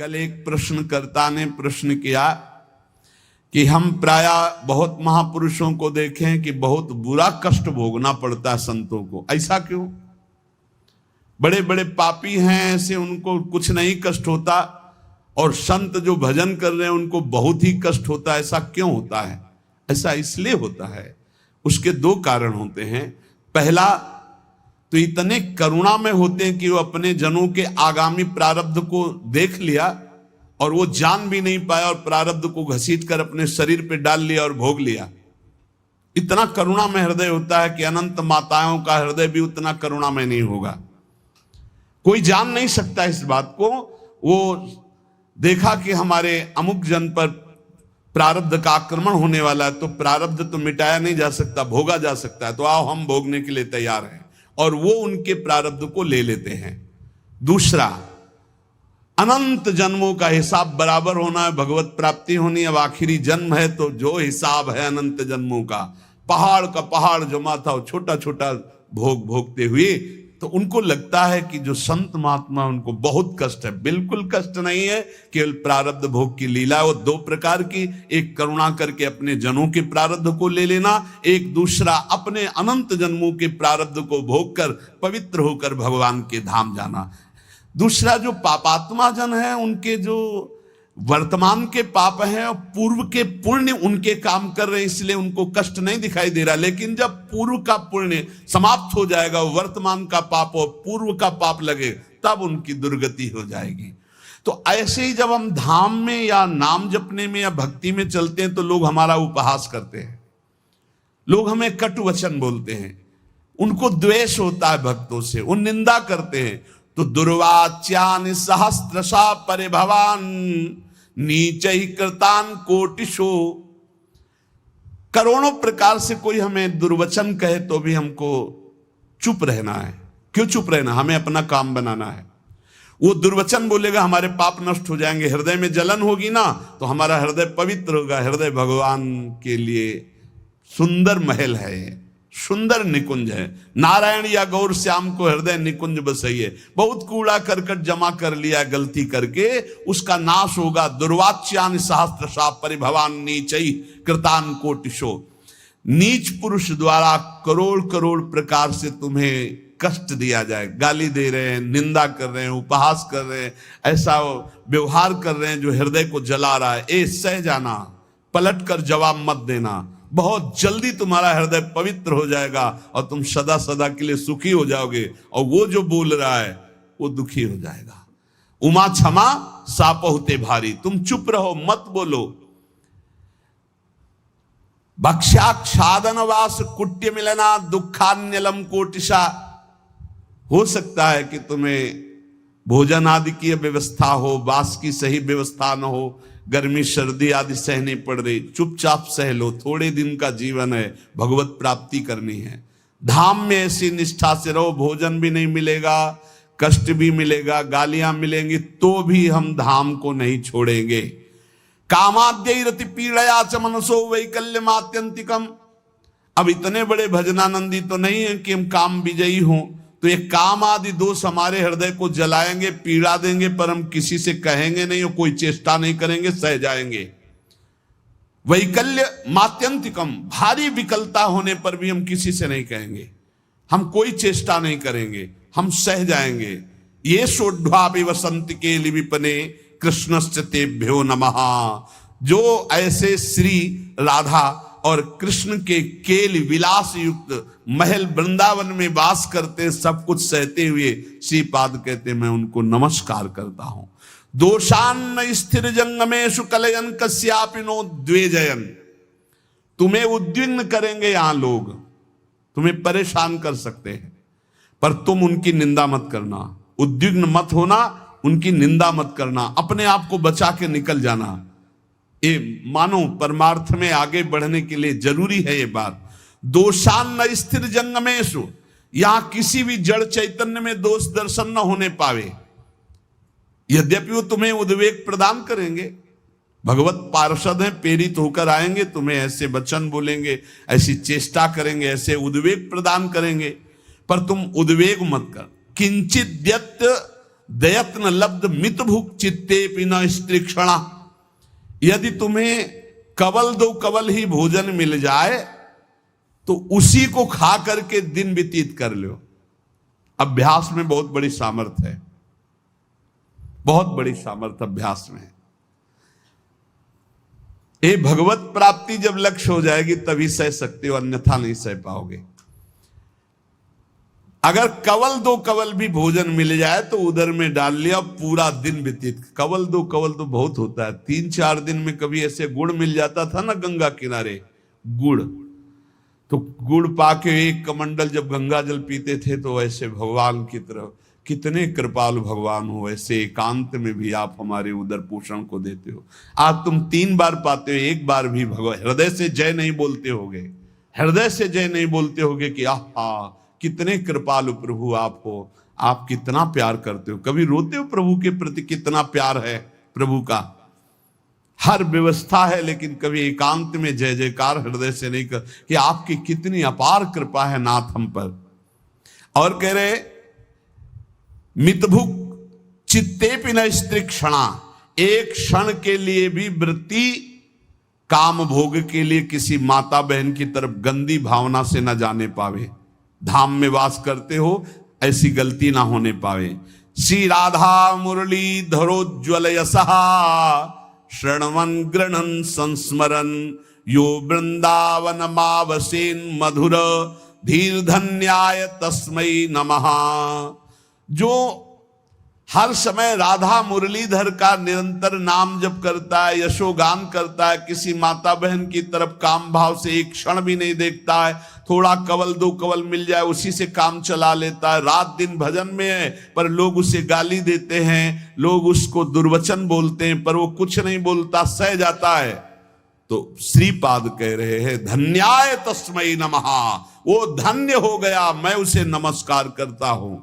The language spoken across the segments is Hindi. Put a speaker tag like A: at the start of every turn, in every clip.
A: कल एक प्रश्नकर्ता ने प्रश्न किया कि हम प्रायः बहुत महापुरुषों को देखें कि बहुत बुरा कष्ट भोगना पड़ता है संतों को, ऐसा क्यों? बड़े बड़े पापी हैं ऐसे, उनको कुछ नहीं कष्ट होता, और संत जो भजन कर रहे हैं उनको बहुत ही कष्ट होता है, ऐसा क्यों होता है? ऐसा इसलिए होता है, उसके दो कारण होते हैं। पहला तो इतने करुणा में होते हैं कि वो अपने जनों के आगामी प्रारब्ध को देख लिया और वो जान भी नहीं पाया और प्रारब्ध को घसीट कर अपने शरीर पे डाल लिया और भोग लिया। इतना करुणा में हृदय होता है कि अनंत माताओं का हृदय भी उतना करुणा में नहीं होगा। कोई जान नहीं सकता इस बात को। वो देखा कि हमारे अमुक जन पर प्रारब्ध का आक्रमण होने वाला है, तो प्रारब्ध तो मिटाया नहीं जा सकता, भोगा जा सकता है, तो आओ हम भोगने के लिए तैयार हैं, और वो उनके प्रारब्ध को ले लेते हैं। दूसरा, अनंत जन्मों का हिसाब बराबर होना है, भगवत प्राप्ति होनी। अब आखिरी जन्म है तो जो हिसाब है अनंत जन्मों का, पहाड़ का पहाड़ जमा था, छोटा छोटा भोग भोगते हुए, तो उनको लगता है कि जो संत महात्मा उनको बहुत कष्ट है। बिल्कुल कष्ट नहीं है, केवल प्रारब्ध भोग की लीला। वो दो प्रकार की, एक करुणा करके अपने जनों के प्रारब्ध को ले लेना, एक दूसरा अपने अनंत जन्मों के प्रारब्ध को भोग कर पवित्र होकर भगवान के धाम जाना। दूसरा, जो पापात्मा जन है उनके जो वर्तमान के पाप हैं और पूर्व के पुण्य उनके काम कर रहे हैं, इसलिए उनको कष्ट नहीं दिखाई दे रहा। लेकिन जब पूर्व का पुण्य समाप्त हो जाएगा, वर्तमान का पाप और पूर्व का पाप लगे, तब उनकी दुर्गति हो जाएगी। तो ऐसे ही जब हम धाम में या नाम जपने में या भक्ति में चलते हैं तो लोग हमारा उपहास करते हैं, लोग हमें कटु वचन बोलते हैं, उनको द्वेष होता है भक्तों से, वो निंदा करते हैं। तो दुर्वाच्यानि सहस्त्रशा परिभवान नीचैः कृतान कोटिशो। करोड़ों प्रकार से कोई हमें दुर्वचन कहे तो भी हमको चुप रहना है। क्यों चुप रहना? हमें अपना काम बनाना है। वो दुर्वचन बोलेगा, हमारे पाप नष्ट हो जाएंगे, हृदय में जलन होगी ना, तो हमारा हृदय पवित्र होगा। हृदय भगवान के लिए सुंदर महल है, सुंदर निकुंज है। नारायण या गौर श्याम को हृदय निकुंज बसइए। बहुत कूड़ा करकट जमा कर लिया गलती करके, उसका नाश होगा। दुर्वाच्यानि सहस्त्रशा परिभवान नीचैः कृतान कोटिशो। नीच पुरुष द्वारा करोड़ करोड़ प्रकार से तुम्हें कष्ट दिया जाए, गाली दे रहे हैं, निंदा कर रहे हैं, उपहास कर रहे हैं, ऐसा व्यवहार कर रहे हैं जो हृदय को जला रहा है। ए सह जाना, पलट कर जवाब मत देना, बहुत जल्दी तुम्हारा हृदय पवित्र हो जाएगा और तुम सदा सदा के लिए सुखी हो जाओगे, और वो जो बोल रहा है वो दुखी हो जाएगा। उमा क्षमा सापहुते भारी। तुम चुप रहो, मत बोलो। भक्ष्याक्षादनवास कुट्य मिलना दुखान्यलम कोटिशा। हो सकता है कि तुम्हें भोजन आदि की व्यवस्था हो, वास की सही व्यवस्था न हो, गर्मी सर्दी आदि सहनी पड़ रही, चुपचाप सह लो, थोड़े दिन का जीवन है, भगवत प्राप्ति करनी है। धाम में ऐसी निष्ठा से रहो, भोजन भी नहीं मिलेगा, कष्ट भी मिलेगा, गालियां मिलेंगी, तो भी हम धाम को नहीं छोड़ेंगे। कामाद्यैरति पीड़या च मनसो वैकल्यमात्यंतिकम। अब इतने बड़े भजनानंदी तो नहीं है कि हम काम विजयी हों, तो ये काम आदि दोष हमारे हृदय को जलाएंगे, पीड़ा देंगे, पर हम किसी से कहेंगे नहीं और कोई चेष्टा नहीं करेंगे, सह जाएंगे। वैकल्य मात्यंतिकम, भारी विकलता होने पर भी हम किसी से नहीं कहेंगे, हम कोई चेष्टा नहीं करेंगे, हम सह जाएंगे। ये सोढ़्वापि वसंत के लिविपने कृष्णस्य तेभ्यो नमः। जो ऐसे श्री राधा और कृष्ण के केल विलास युक्त महल वृंदावन में वास करते, सब कुछ सहते हुए श्रीपाद कहते मैं उनको नमस्कार करता हूं। दोषान्न स्थिर जंगमेषु कलयन कस्यापि नो द्वेजयन। तुम्हें उद्विग्न करेंगे यहां लोग, तुम्हें परेशान कर सकते हैं, पर तुम उनकी निंदा मत करना, उद्विग्न मत होना, उनकी निंदा मत करना, अपने आप को बचा के निकल जाना। ये मानो परमार्थ में आगे बढ़ने के लिए जरूरी है ये बात। दोषान्न स्थिर जंगमेषु, यहां किसी भी जड़ चैतन्य में दोष दर्शन न होने पावे। यद्यपि वो तुम्हें उद्वेग प्रदान करेंगे, भगवत पार्षद हैं, प्रेरित होकर आएंगे, तुम्हें ऐसे वचन बोलेंगे, ऐसी चेष्टा करेंगे, ऐसे उद्वेग प्रदान करेंगे, पर तुम उद्वेग मत कर। किंचिद्यत् दयत्न लब्ध मित भुक चित्ते पिन स्त्रीक्षणा। यदि तुम्हें कवल दो कवल ही भोजन मिल जाए तो उसी को खा करके दिन व्यतीत कर लो। अभ्यास में बहुत बड़ी सामर्थ्य है, बहुत बड़ी सामर्थ्य अभ्यास में है। ये भगवत प्राप्ति जब लक्ष्य हो जाएगी तभी सह सकते हो, अन्यथा नहीं सह पाओगे। अगर कवल दो कवल भी भोजन मिल जाए तो उधर में डाल लिया, पूरा दिन व्यतीत। कवल दो कवल तो बहुत होता है, 3-4 दिन में कभी ऐसे गुड़ मिल जाता था ना गंगा किनारे, गुड़, तो गुड़ पाके एक कमंडल जब गंगा जल पीते थे तो ऐसे भगवान की तरफ, कितने कृपालु भगवान हो, ऐसे एकांत में भी आप हमारे उदर पोषण को देते हो। आज तुम 3 बार पाते हो, 1 बार भी भगवान हृदय से जय नहीं बोलते होगे, हृदय से जय नहीं बोलते होगे कि आहा कितने कृपालु प्रभु आप हो, आप कितना प्यार करते हो। कभी रोते हो प्रभु के प्रति, कितना प्यार है प्रभु का। हर व्यवस्था है लेकिन कभी एकांत में जय जयकार हृदय से नहीं कर कि आपकी कितनी अपार कृपा है नाथ हम पर। और कह रहे मितभुक चित्ते पिन स्त्री क्षणा, एक क्षण के लिए भी वृत्ति काम भोग के लिए किसी माता बहन की तरफ गंदी भावना से न जाने पावे। धाम में वास करते हो, ऐसी गलती ना होने पावे। श्री राधा मुरली धरोज्वल यशहा श्रणवन गृणन संस्मरन यो वृंदावन मावसेन मधुर धीर धन्याय तस्मै नमः। जो हर समय राधा मुरलीधर का निरंतर नाम जप करता है, यशोगान करता है, किसी माता बहन की तरफ काम भाव से एक क्षण भी नहीं देखता है, थोड़ा कवल दो कवल मिल जाए उसी से काम चला लेता है, रात दिन भजन में है पर लोग उसे गाली देते हैं, लोग उसको दुर्वचन बोलते हैं पर वो कुछ नहीं बोलता, सह जाता है। तो श्रीपाद कह रहे हैं धन्याय तस्मै नमः, वो धन्य हो गया, मैं उसे नमस्कार करता हूं।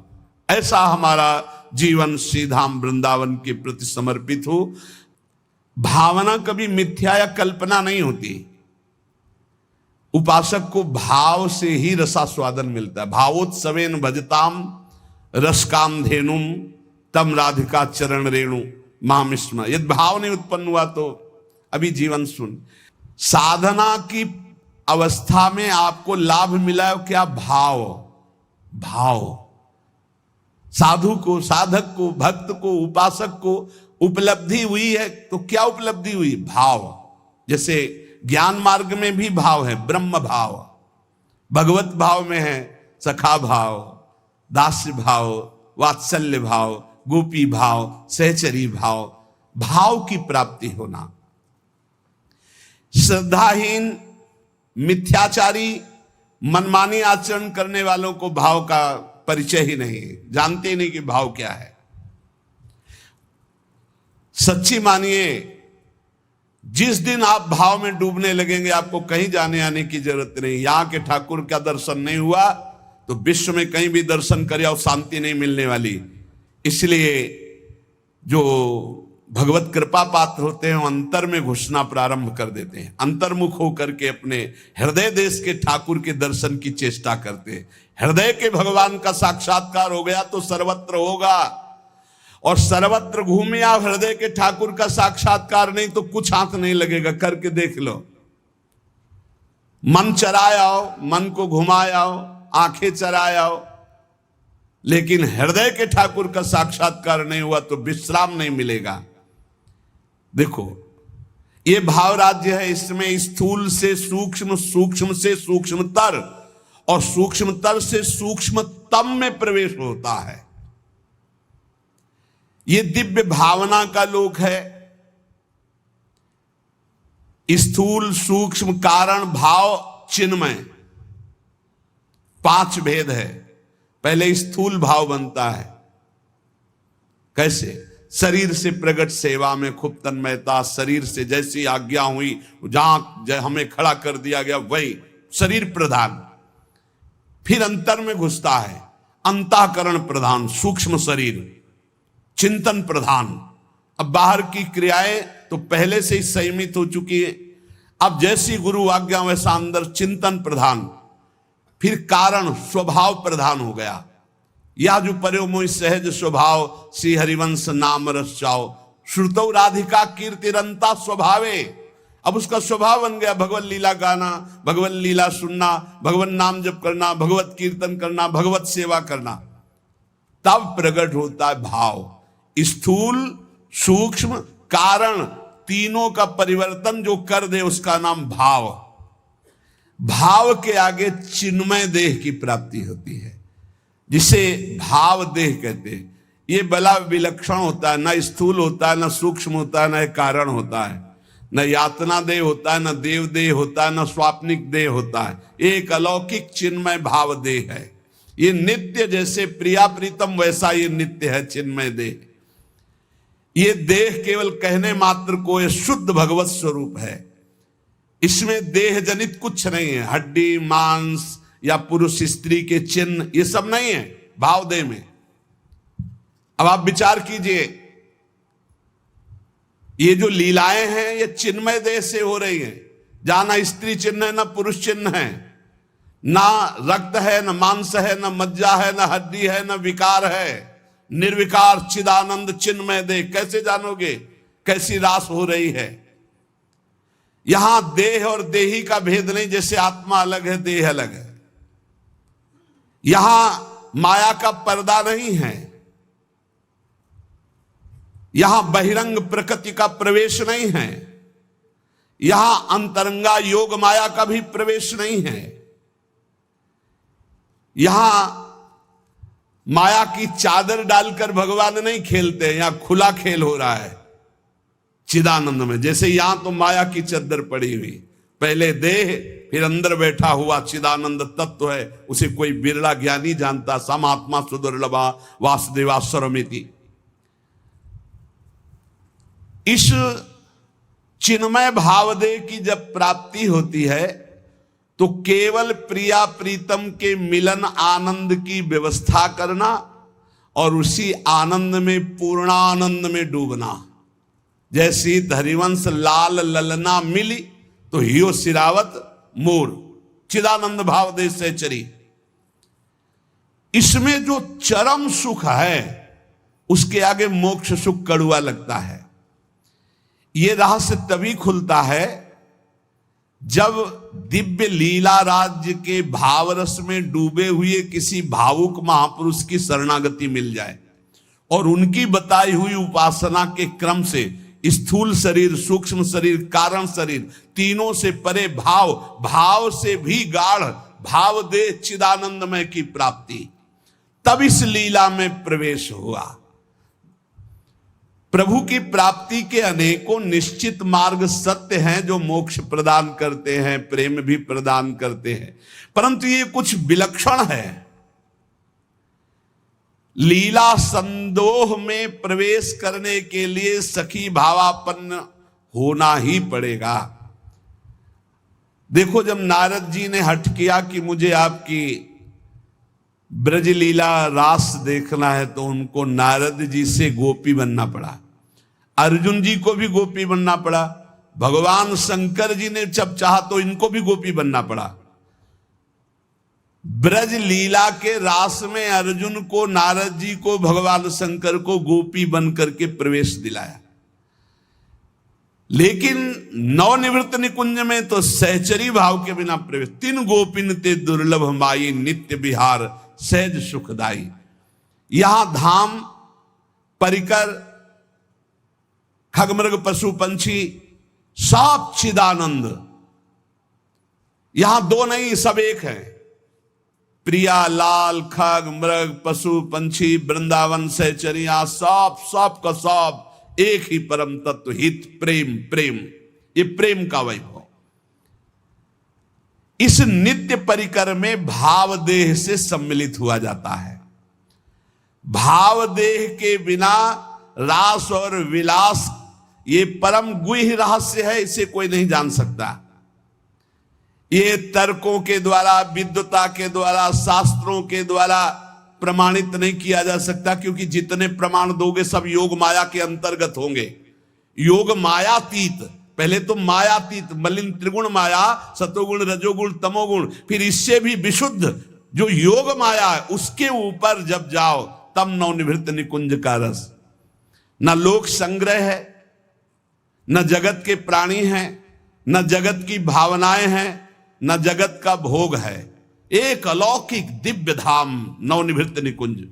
A: ऐसा हमारा जीवन श्रीधाम वृंदावन के प्रति समर्पित हो। भावना कभी मिथ्या या कल्पना नहीं होती। उपासक को भाव से ही रसास्वादन मिलता है। भावोत्सवेन भजताम रसकाम धेनुम तम राधिका चरण रेणु माम स्म। यदि भाव नहीं उत्पन्न हुआ तो अभी जीवन सुन। साधना की अवस्था में आपको लाभ मिला है क्या? भाव। भाव साधु को, साधक को, भक्त को, उपासक को उपलब्धि हुई है तो क्या उपलब्धि हुई? भाव। जैसे ज्ञान मार्ग में भी भाव है, ब्रह्म भाव, भगवत भाव में है सखा भाव, दास्य भाव, वात्सल्य भाव, गोपी भाव, सहचरी भाव, भाव की प्राप्ति होना। श्रद्धाहीन, मिथ्याचारी, मनमानी आचरण करने वालों को भाव का परिचय ही नहीं, जानते ही नहीं कि भाव क्या है। सच्ची मानिए, जिस दिन आप भाव में डूबने लगेंगे आपको कहीं जाने आने की जरूरत नहीं। यहां के ठाकुर का दर्शन नहीं हुआ तो विश्व में कहीं भी दर्शन करे और शांति नहीं मिलने वाली। इसलिए जो भगवत कृपा पात्र होते हैं अंतर में घुसना प्रारंभ कर देते हैं, अंतर्मुख होकर के अपने हृदय देश के ठाकुर के दर्शन की चेष्टा करते हैं। हृदय के भगवान का साक्षात्कार हो गया तो सर्वत्र होगा, और सर्वत्र घूमे आप हृदय के ठाकुर का साक्षात्कार नहीं तो कुछ हाथ नहीं लगेगा। करके देख लो, मन चराए आओ, मन को घुमाए आओ, आंखें चराए आओ, लेकिन हृदय के ठाकुर का साक्षात्कार नहीं हुआ तो विश्राम नहीं मिलेगा। देखो ये भाव राज्य है, इसमें स्थूल से सूक्ष्म, सूक्ष्म से सूक्ष्मतर और सूक्ष्मतर से सूक्ष्मतम में प्रवेश होता है। ये दिव्य भावना का लोक है। स्थूल, सूक्ष्म, कारण, भाव, चिन्मय, 5 भेद है। पहले स्थूल भाव बनता है। कैसे? शरीर से प्रकट सेवा में खूब तन्मयता, शरीर से जैसी आज्ञा हुई जहां हमें खड़ा कर दिया गया वही शरीर प्रधान। फिर अंतर में घुसता है, अंतःकरण प्रधान, सूक्ष्म शरीर, चिंतन प्रधान। अब बाहर की क्रियाएं तो पहले से ही संयमित हो चुकी है, अब जैसी गुरु आज्ञा वैसा अंदर चिंतन प्रधान। फिर कारण स्वभाव प्रधान हो गया। या जो पर्यो मोहि सहज स्वभाव, श्री हरिवंश नाम रस चाओ, श्रुतौ राधिका कीर्तिरंता स्वभावे। अब उसका स्वभाव बन गया भगवत लीला गाना, भगवत लीला सुनना, भगवत नाम जप करना, भगवत कीर्तन करना, भगवत सेवा करना। तब प्रकट होता है भाव। स्थूल सूक्ष्म कारण तीनों का परिवर्तन जो कर दे उसका नाम भाव। भाव के आगे चिन्मय देह की प्राप्ति होती है, जिसे भाव देह कहते हैं। ये बड़ा विलक्षण होता है, न स्थूल होता है, न सूक्ष्म होता है, न कारण होता है, न यातना देह होता है, न देव देह होता है, न स्वाप्निक देह होता है। एक अलौकिक चिन्मय भाव देह है। ये नित्य, जैसे प्रिया प्रीतम वैसा ये नित्य है चिन्मय देह। ये देह केवल कहने मात्र को ये शुद्ध भगवत स्वरूप है। इसमें देह जनित कुछ नहीं है, हड्डी मांस या पुरुष स्त्री के चिन्ह ये सब नहीं है भाव देह में। अब आप विचार कीजिए, ये जो लीलाएं हैं ये चिन्मय देह से हो रही हैं, जहां ना स्त्री चिन्ह है, ना पुरुष चिन्ह है, ना रक्त है, ना मांस है, ना मज्जा है, ना हड्डी है, ना विकार है। निर्विकार चिदानंद चिन्मय देह। कैसे जानोगे कैसी रास हो रही है? यहां देह और देही का भेद नहीं, जैसे आत्मा अलग है देह अलग है। यहां माया का पर्दा नहीं है, यहां बहिरंग प्रकृति का प्रवेश नहीं है, यहां अंतरंगा योग माया का भी प्रवेश नहीं है। यहां माया की चादर डालकर भगवान नहीं खेलते, यहां खुला खेल हो रहा है चिदानंद में। जैसे यहां तो माया की चादर पड़ी हुई, पहले देह फिर अंदर बैठा हुआ चिदानंद तत्व है, उसे कोई बिरला ज्ञानी जानता। समात्मा सुदुर्लभा वासुदेवा सर्वमिति। इस चिन्मय भावदेह की जब प्राप्ति होती है तो केवल प्रिया प्रीतम के मिलन आनंद की व्यवस्था करना और उसी आनंद में पूर्णानंद में डूबना। जैसी हरिवंश लाल ललना मिली तो हियो सिरावत मोर, चिदानंद भावदेह से चरी। इसमें जो चरम सुख है उसके आगे मोक्ष सुख कड़ुआ लगता है। यह रहस्य तभी खुलता है जब दिव्य लीला राज्य के भावरस में डूबे हुए किसी भावुक महापुरुष की शरणागति मिल जाए और उनकी बताई हुई उपासना के क्रम से स्थूल शरीर, सूक्ष्म शरीर, कारण शरीर तीनों से परे भाव, भाव से भी गाढ़ भाव दे चिदानंदमय की प्राप्ति, तब इस लीला में प्रवेश हुआ। प्रभु की प्राप्ति के अनेकों निश्चित मार्ग सत्य हैं जो मोक्ष प्रदान करते हैं, प्रेम भी प्रदान करते हैं, परंतु ये कुछ विलक्षण है। लीला संदोह में प्रवेश करने के लिए सखी भावापन्न होना ही पड़ेगा। देखो, जब नारद जी ने हठ किया कि मुझे आपकी ब्रज लीला रास देखना है, तो उनको नारद जी से गोपी बनना पड़ा। अर्जुन जी को भी गोपी बनना पड़ा। भगवान शंकर जी ने जब चाहा तो इनको भी गोपी बनना पड़ा। ब्रज लीला के रास में अर्जुन को, नारद जी को, भगवान शंकर को गोपी बन करके प्रवेश दिलाया। लेकिन नवनिवृत्त निकुंज में तो सहचरी भाव के बिना प्रवेश। तीन गोपिन ते दुर्लभ माई, नित्य विहार सहज सुखदाई। यहां धाम परिकर खगमृग पशु पंछी सब चिदानंद, यहां दो नहीं सब एक है। प्रिया लाल खग मृग पशु पंछी वृंदावन सहचरिया सब का सब एक ही परम तत्व हित प्रेम। प्रेम, ये प्रेम का वैभव। इस नित्य परिकर में भाव देह से सम्मिलित हुआ जाता है। भाव देह के बिना रास और विलास ये परम गुह्य रहस्य है, इसे कोई नहीं जान सकता। ये तर्कों के द्वारा, विद्वता के द्वारा, शास्त्रों के द्वारा प्रमाणित नहीं किया जा सकता, क्योंकि जितने प्रमाण दोगे सब योग माया के अंतर्गत होंगे। योग मायातीत, पहले तो मायातीत मलिन त्रिगुण माया, सतोगुण रजोगुण तमोगुण, फिर इससे भी विशुद्ध जो योग माया है उसके ऊपर जब जाओ तब नवनिवृत्त निकुंज का रस। न लोक संग्रह है, न जगत के प्राणी हैं, न जगत की भावनाएं हैं, न जगत का भोग है। एक अलौकिक दिव्य धाम नवनिवृत्त निकुंज,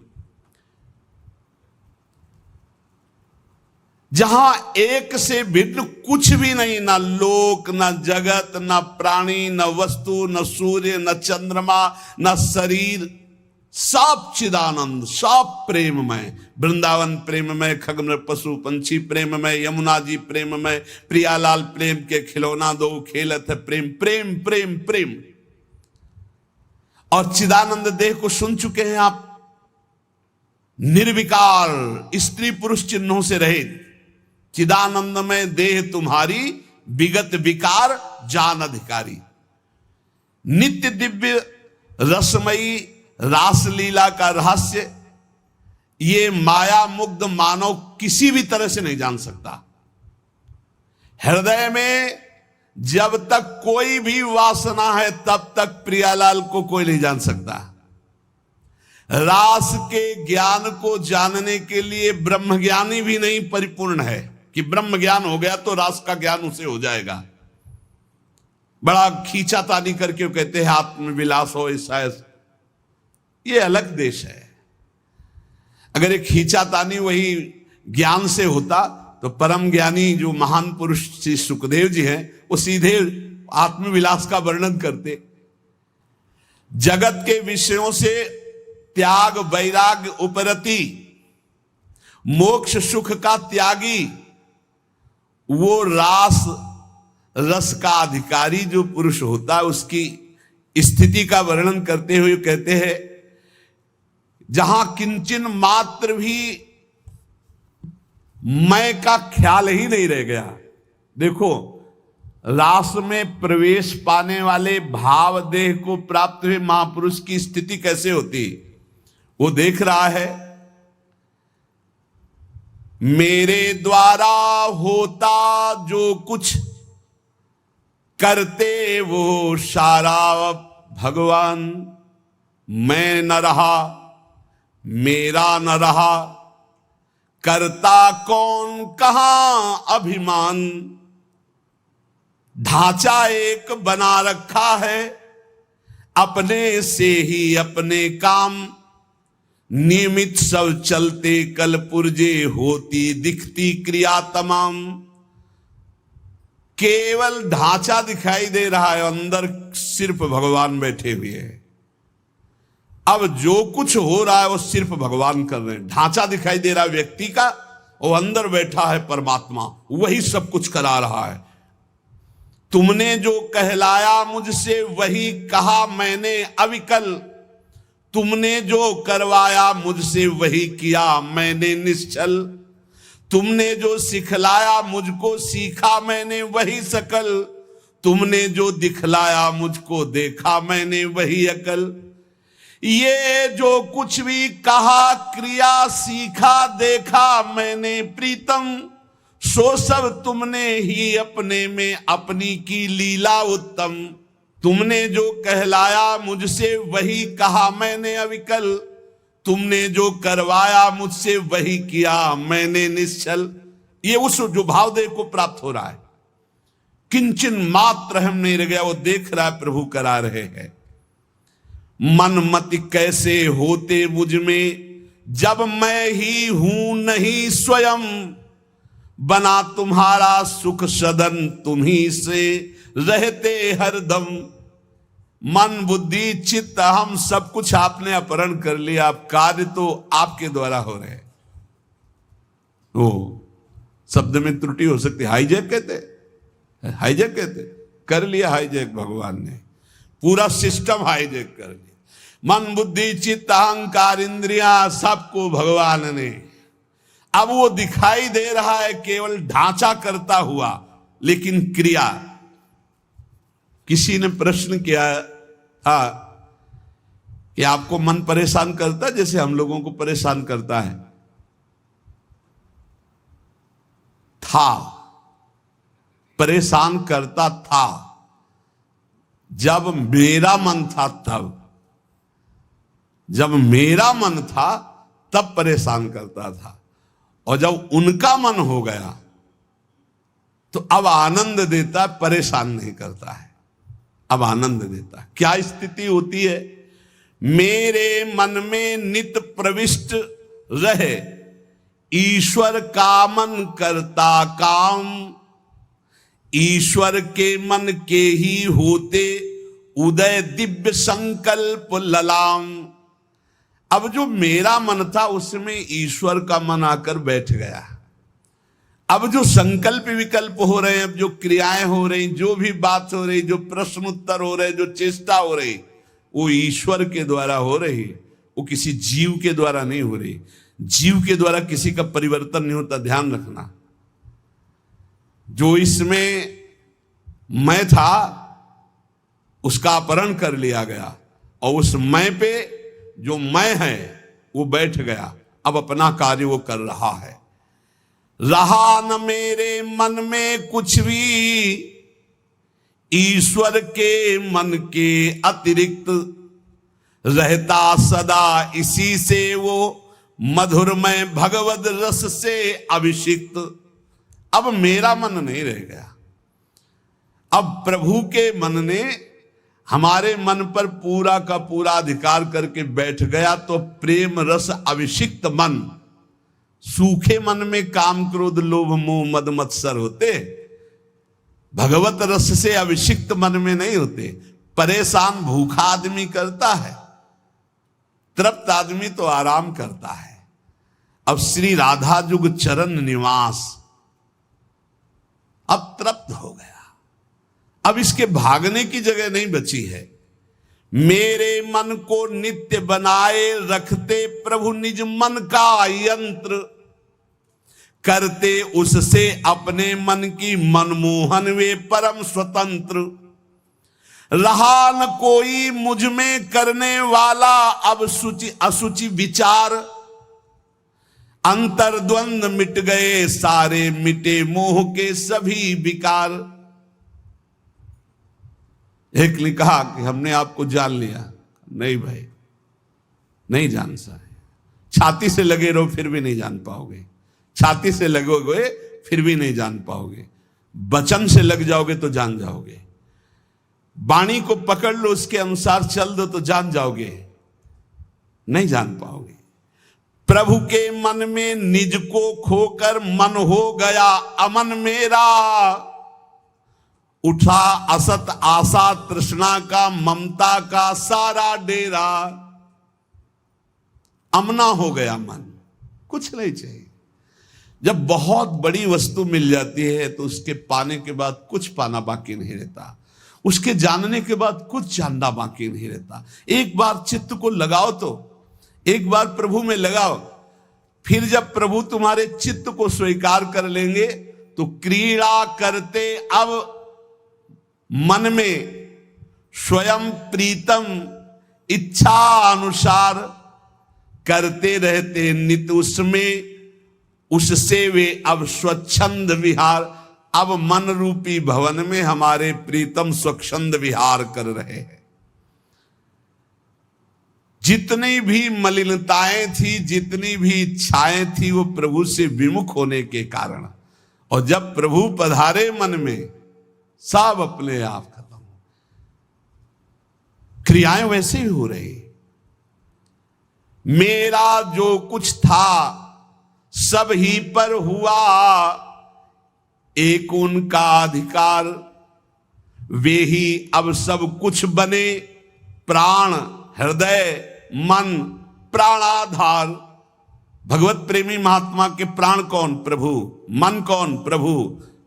A: जहां एक से भिन्न कुछ भी नहीं, ना लोक, ना जगत, ना प्राणी, न वस्तु, न सूर्य, न चंद्रमा, न शरीर, सब चिदानंद, सब प्रेममय। वृंदावन प्रेममय, खगन पशु पंछी प्रेममय, यमुना जी प्रेममय, प्रियालाल प्रेम के खिलौना दो खेलत है प्रेम, प्रेम प्रेम प्रेम। और चिदानंद देह को सुन चुके हैं आप, निर्विकार, स्त्री पुरुष चिन्हों से रहित। चिदानंद में देह तुम्हारी, विगत विकार जान अधिकारी। नित्य दिव्य रसमयी रासलीला का रहस्य ये माया मुग्ध मानव किसी भी तरह से नहीं जान सकता। हृदय में जब तक कोई भी वासना है तब तक प्रियालाल को कोई नहीं जान सकता। रास के ज्ञान को जानने के लिए ब्रह्मज्ञानी भी नहीं परिपूर्ण है कि ब्रह्म ज्ञान हो गया तो रास का ज्ञान उसे हो जाएगा। बड़ा खींचातानी करके वो कहते हैं आत्मविलास हो ऐसा, ये अलग देश है। अगर एक खींचातानी वही ज्ञान से होता तो परम ज्ञानी जो महान पुरुष श्री सुखदेव जी हैं वो सीधे आत्मविलास का वर्णन करते। जगत के विषयों से त्याग वैराग्य उपरति, मोक्ष सुख का त्यागी, वो रास रस का अधिकारी जो पुरुष होता है उसकी स्थिति का वर्णन करते हुए कहते हैं जहां किंचन मात्र भी मैं का ख्याल ही नहीं रह गया। देखो, रास में प्रवेश पाने वाले भाव देह को प्राप्त हुए महापुरुष की स्थिति कैसे होती, वो देख रहा है। मेरे द्वारा होता जो कुछ करते वो सारा भगवान, मैं न रहा मेरा न रहा, करता कौन कहां अभिमान। ढांचा एक बना रखा है अपने से ही अपने काम, नियमित सब चलते कल पुर्जे होती दिखती क्रिया तमाम। केवल ढांचा दिखाई दे रहा है, अंदर सिर्फ भगवान बैठे हुए हैं। अब जो कुछ हो रहा है वो सिर्फ भगवान कर रहे हैं। ढांचा दिखाई दे रहा है व्यक्ति का, वो अंदर बैठा है परमात्मा, वही सब कुछ करा रहा है। तुमने जो कहलाया मुझसे वही कहा मैंने अविकल, तुमने जो करवाया मुझसे वही किया मैंने निश्चल। तुमने जो सिखलाया मुझको सीखा मैंने वही सकल, तुमने जो दिखलाया मुझको देखा मैंने वही अकल। ये जो कुछ भी कहा क्रिया सीखा देखा मैंने प्रीतम, सो सब तुमने ही अपने में अपनी की लीला उत्तम। तुमने जो कहलाया मुझसे वही कहा मैंने अविकल, तुमने जो करवाया मुझसे वही किया मैंने निश्चल। ये उस जो भावदेव को प्राप्त हो रहा है, किंचन मात्र हम नहीं रह गया, वो देख रहा है प्रभु करा रहे हैं। मन मति कैसे होते मुझ में जब मैं ही हूं नहीं स्वयं, बना तुम्हारा सुख सदन तुम्ही से रहते हरदम। मन बुद्धि चित्त हम सब कुछ आपने अपहरण कर लिया, आप कार्य तो आपके द्वारा हो रहे। ओ शब्द में त्रुटि हो सकती, हाईजैक कहते, हाईजैक कहते, कर लिया हाईजैक भगवान ने, पूरा सिस्टम हाईजैक कर लिया। मन बुद्धि चित्त अहंकार इंद्रियां सबको भगवान ने। अब वो दिखाई दे रहा है केवल ढांचा करता हुआ, लेकिन क्रिया। किसी ने प्रश्न किया था कि आपको मन परेशान करता जैसे हम लोगों को परेशान करता है? था, परेशान करता था जब मेरा मन था तब। जब मेरा मन था तब परेशान करता था, और जब उनका मन हो गया तो अब आनंद देता, परेशान नहीं करता है, अब आनंद देता है। क्या स्थिति होती है? मेरे मन में नित प्रविष्ट रहे, ईश्वर का मन करता काम, ईश्वर के मन के ही होते उदय दिव्य संकल्प ललाम। अब जो मेरा मन था उसमें ईश्वर का मन आकर बैठ गया। अब जो संकल्प विकल्प हो रहे हैं, अब जो क्रियाएं हो रही, जो भी बात हो रही, जो प्रश्न उत्तर हो रहे, जो चेष्टा हो रही, वो ईश्वर के द्वारा हो रही, वो किसी जीव के द्वारा नहीं हो रही। जीव के द्वारा किसी का परिवर्तन नहीं होता, ध्यान रखना। जो इसमें मैं था उसका अपहरण कर लिया गया, और उस मैं पे जो मैं है वो बैठ गया, अब अपना कार्य वो कर रहा है। रहा न मेरे मन में कुछ भी, ईश्वर के मन के अतिरिक्त, रहता सदा इसी से वो मधुरमय भगवद रस से अभिषिक्त। अब मेरा मन नहीं रह गया, अब प्रभु के मन ने हमारे मन पर पूरा का पूरा अधिकार करके बैठ गया। तो प्रेम रस अभिषिक्त मन, सूखे मन में काम क्रोध लोभ मोह मद मत्सर होते, भगवत रस से अभिषिक्त मन में नहीं होते। परेशान भूखा आदमी करता है, तृप्त आदमी तो आराम करता है। अब श्री राधा जुग चरण निवास, अब तृप्त हो गया, अब इसके भागने की जगह नहीं बची है। मेरे मन को नित्य बनाए रखते प्रभु निज मन का यंत्र, करते उससे अपने मन की मनमोहन वे परम स्वतंत्र। रहा न कोई मुझ में करने वाला अब शुचि असुचि विचार, अंतर्द्वंद मिट गए सारे, मिटे मोह के सभी विकार। एक ने कहा कि हमने आपको जान लिया। नहीं भाई, नहीं जान सा। छाती से लगे रहो फिर भी नहीं जान पाओगे, छाती से लगोगे फिर भी नहीं जान पाओगे, वचन से लग जाओगे तो जान जाओगे। वाणी को पकड़ लो, उसके अनुसार चल दो तो जान जाओगे, नहीं जान पाओगे। प्रभु के मन में निज को खोकर मन हो गया अमन मेरा, उठा असत आशा तृष्णा का ममता का सारा डेरा। अमना हो गया मन, कुछ नहीं चाहिए। जब बहुत बड़ी वस्तु मिल जाती है तो उसके पाने के बाद कुछ पाना बाकी नहीं रहता, उसके जानने के बाद कुछ जानना बाकी नहीं रहता। एक बार चित्त को लगाओ, तो एक बार प्रभु में लगाओ, फिर जब प्रभु तुम्हारे चित्त को स्वीकार कर लेंगे तो क्रीड़ा करते अब मन में स्वयं प्रीतम इच्छा अनुसार, करते रहते नित उसमें उससे वे अब स्वच्छंद विहार। अब मन रूपी भवन में हमारे प्रीतम स्वच्छंद विहार कर रहे हैं। जितनी भी मलिनताएं थी, जितनी भी इच्छाएं थी, वो प्रभु से विमुख होने के कारण, और जब प्रभु पधारे मन में सब अपने आप खत्म। क्रियाएं वैसे ही हो रही। मेरा जो कुछ था सब ही पर हुआ, एक उनका अधिकार, वे ही अब सब कुछ बने। प्राण हृदय मन प्राणाधार। भगवत प्रेमी महात्मा के प्राण कौन? प्रभु। मन कौन? प्रभु।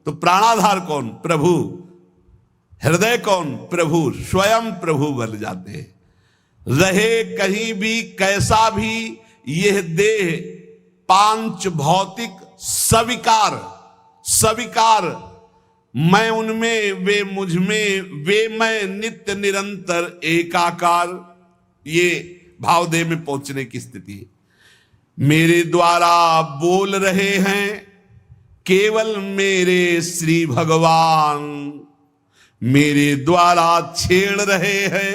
A: तो प्राणाधार कौन? प्रभु। हृदय कौन? प्रभु। स्वयं प्रभु बन जाते। रहे कहीं भी कैसा भी यह देह पांच भौतिक सविकार, सविकार, मैं उनमें वे मुझ में, वे मैं नित्य निरंतर एकाकार। ये भावदेह में पहुंचने की स्थिति है। मेरे द्वारा बोल रहे हैं केवल मेरे श्री भगवान, मेरे द्वारा छेड़ रहे हैं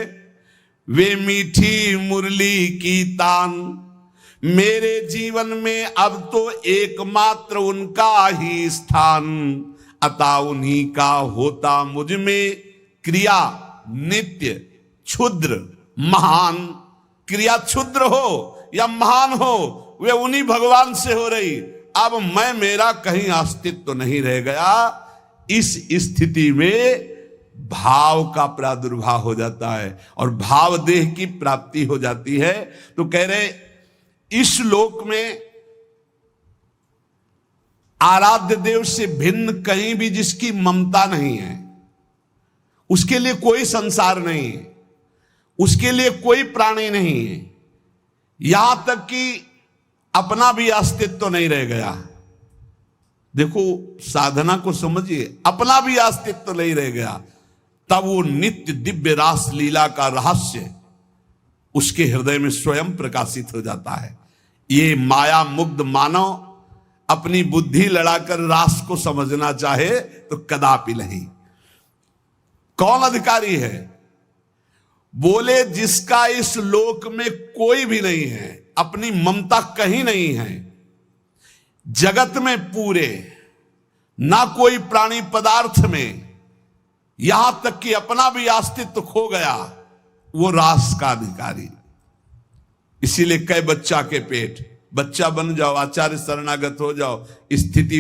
A: वे मीठी मुरली की तान। मेरे जीवन में अब तो एकमात्र उनका ही स्थान, अतः उन्हीं का होता मुझ में क्रिया नित्य क्षुद्र महान। क्रिया क्षुद्र हो या महान हो, वे उन्हीं भगवान से हो रही। अब मैं मेरा कहीं अस्तित्व नहीं रह गया। इस स्थिति में भाव का प्रादुर्भाव हो जाता है और भाव देह की प्राप्ति हो जाती है। तो कह रहे इस लोक में आराध्य देव से भिन्न कहीं भी जिसकी ममता नहीं है, उसके लिए कोई संसार नहीं है, उसके लिए कोई प्राणी नहीं है, यहां तक कि अपना भी अस्तित्व नहीं रह गया। देखो साधना को समझिए, अपना भी अस्तित्व नहीं रह गया, तब वो नित्य दिव्य रास लीला का रहस्य उसके हृदय में स्वयं प्रकाशित हो जाता है। ये माया मुग्ध मानव अपनी बुद्धि लड़ाकर रास को समझना चाहे तो कदापि नहीं। कौन अधिकारी है? बोले जिसका इस लोक में कोई भी नहीं है, अपनी ममता कहीं नहीं है, जगत में पूरे ना कोई प्राणी पदार्थ में, यहां तक कि अपना भी अस्तित्व खो गया, वो रास का अधिकारी। इसीलिए कई बच्चा के पेट, बच्चा बन जाओ, आचार्य शरणागत हो जाओ, स्थिति